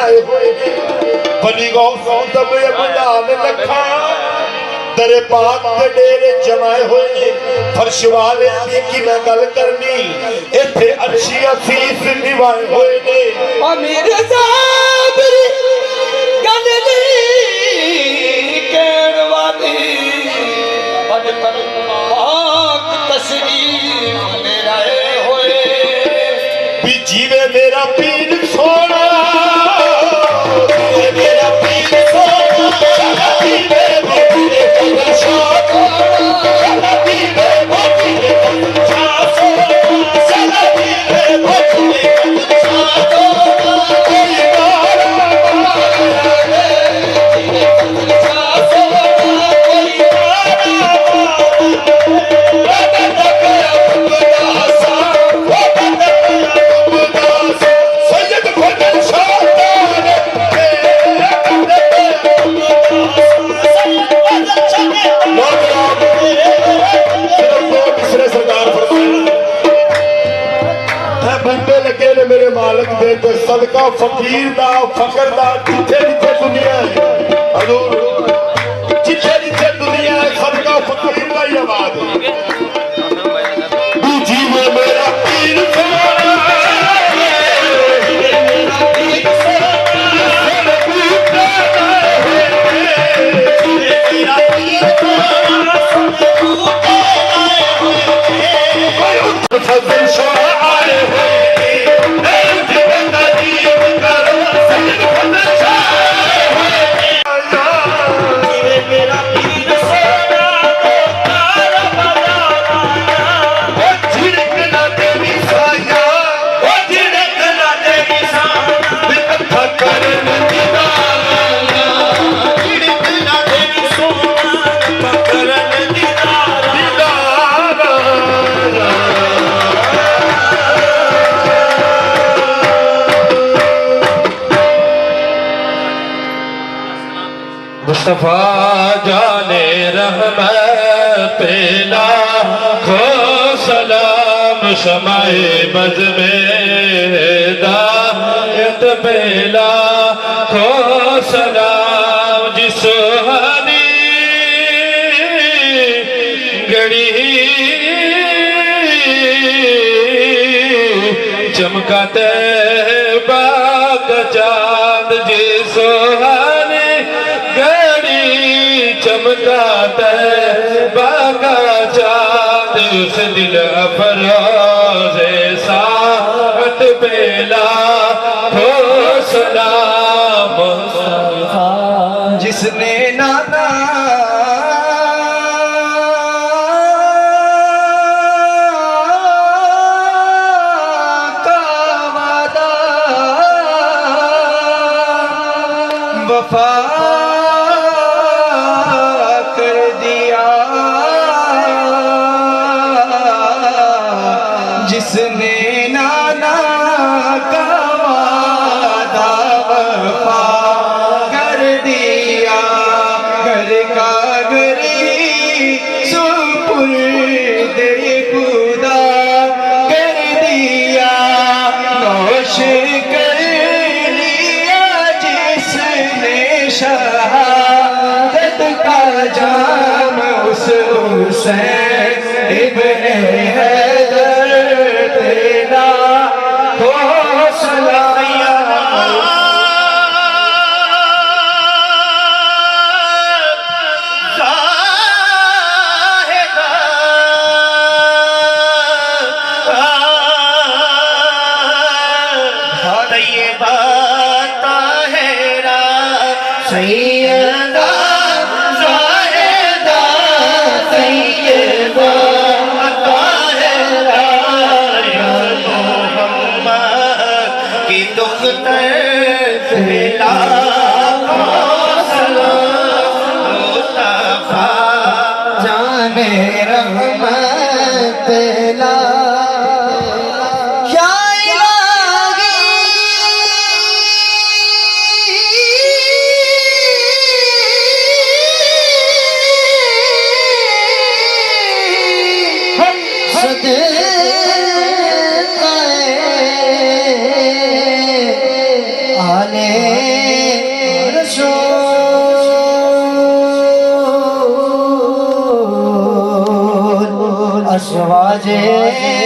जमाए हुए बनी गौ सौ तब बंदाल लखा तेरे पाक के डेरे जमाए हुए फर्श वाले की मैं गल करनी इथे अच्छी असीस निभाए हुए ने अमीर साबरी गल दी कहण वाली बद पाक तशरीफ ले आए हुए भी जीवे मेरा पीर सोना मेरा पीर सोना जीवे मेरे मालिक दे तो सदका फकीर दा फकर दा जिथे जिथे दुनिया है हजूर जिथे जिथे दुनिया है सदका फकीर दा ही आवाज है जीवे मेरा पीर मुस्तफा जाने रहमत पेला खो सलाम शमाए बज में दायत पेला खो सलाम जिस हनी गड़ी चमकाते बाग चांद जिस चमकाता बाका चाँद उस दिल अफरोज साहत पेला हो सलाम जिसने नाना का वादा वफा जिसने नाना का वादा वफा कर दिया घर का घरी सुपुर्द खुदा कर दिया नौश कर लिया जिसने शहादत का जाम उस हुसैन इब्ने हैदर तेरा हो सलाया सैयदा ज़ाहिदा सैयदा ताहिरा या मोहम्मद की दुख्तर मिला सलाम मुस्तफा जाने रहमत ला आने बजे